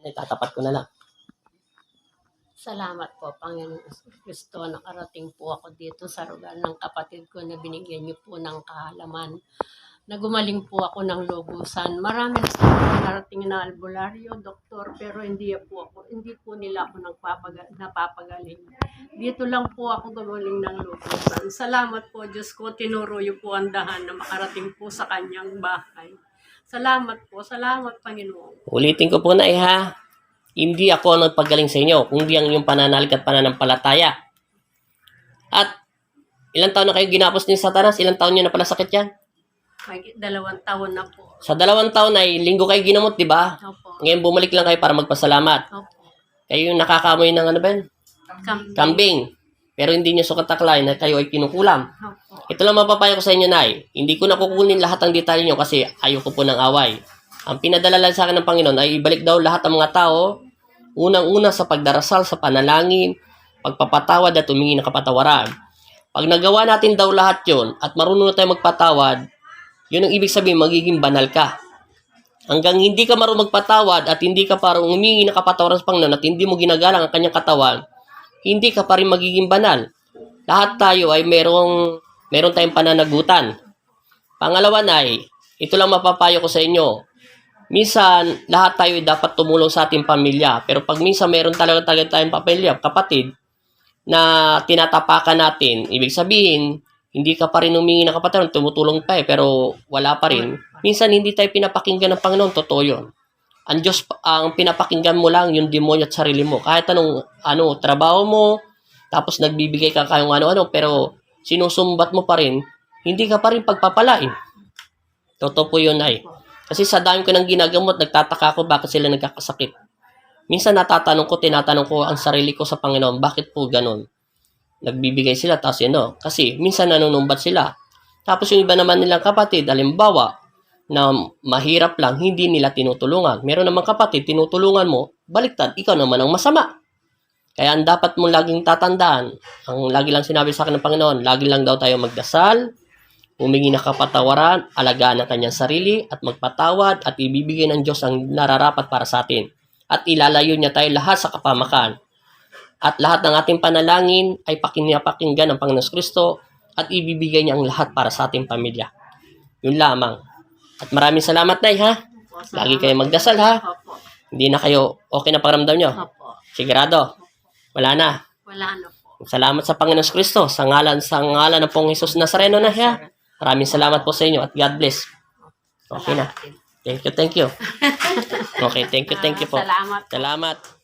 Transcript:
Itatapat ko na lang. Salamat po, Panginoon Kristo. Nakarating po ako dito sa lugar ng kapatid ko na binigyan niyo po ng kaalaman. Na gumaling po ako ng lubusan. Maraming narating na albularyo, doktor, pero hindi po nila ako napapagaling. Dito lang po ako gumaling ng lubusan. Salamat po, Diyos ko, tinuro niyo po ang dahan na makarating po sa kanyang bahay. Salamat po, salamat, Panginoon. Ulitin ko po na ha. Hindi ako ang nagpagaling sa inyo, kundi ang yung pananalig at pananampalataya. At ilang taon na kayo ginapos ni Satanas? Ilang taon nyo na pala sakit yan? May 2 taon na po. Sa 2 taon ay linggo kayo ginamot, di ba? Opo. Ngayon bumalik lang kayo para magpasalamat. Opo. Kayo yung nakakamoy ng ano ba yun? Kambing. Pero hindi nyo sukataklay na kayo ay kinukulam. Opo. Ito lang mapapayo ko sa inyo, Nay. Hindi ko na kukunin lahat ng detalye nyo kasi ayoko po ng away. Ang pinadala lang sa akin ng Panginoon ay ibalik daw lahat ng mga tao, unang-una sa pagdarasal, sa panalangin, pagpapatawad at humingi ng kapatawaran. Pag nagawa natin daw lahat yon at marunong na tayo magpatawad, yun ang ibig sabihin, magiging banal ka. Hanggang hindi ka marunong magpatawad at hindi ka parang humingi ng kapatawaran sa Panginoon at hindi mo ginagalang ang kanyang katawan, hindi ka pa rin magiging banal. Lahat tayo ay meron tayong pananagutan. Pangalawa na ito lang mapapayo ko sa inyo. Minsan, lahat tayo dapat tumulong sa ating pamilya. Pero pag minsan meron talaga tayong pamilya, kapatid, na tinatapakan natin, ibig sabihin, hindi ka pa rin humingi ng kapatawaran, tumutulong pa pero wala pa rin. Minsan, hindi tayo pinapakinggan ng Panginoon, totoo yun. Ang Diyos, ang pinapakinggan mo lang, yung demonyo at sarili mo. Kahit anong trabaho mo, tapos nagbibigay ka kayong ano-ano, pero sinusumbat mo pa rin, hindi ka pa rin pagpapalain. Totoo po yun Kasi sa dami ko nang ginagamot, nagtataka ako bakit sila nagkakasakit. Minsan tinatanong ko ang sarili ko sa Panginoon, bakit po ganun? Nagbibigay sila, tapos kasi minsan nanunumbat sila. Tapos yung iba naman nilang kapatid, halimbawa, na mahirap lang, hindi nila tinutulungan. Meron namang kapatid, tinutulungan mo, baliktad, ikaw naman ang masama. Kaya ang dapat mong laging tatandaan, ang lagi lang sinabi sa akin ng Panginoon, lagi lang daw tayo magdasal, humingi ng kapatawaran, alagaan ang kanyang sarili, at magpatawad, at ibibigay ng Diyos ang nararapat para sa atin. At ilalayo niya tayo lahat sa kapamakan. At lahat ng ating panalangin ay pakinggan ng Panginoon Kristo, at ibibigay niya ang lahat para sa ating pamilya. Yun lamang. At maraming salamat, Nay, ha? Lagi kayo magdasal, ha? Hindi na kayo okay na pakiramdam nyo? Sigurado? Wala na? Wala na po. Salamat sa Panginoon Kristo, sa ngalan ng Pong Jesus Nazareno na, ha? Maraming salamat po sa inyo at God bless. Okay na. Thank you. Okay, thank you po. Salamat. Salamat.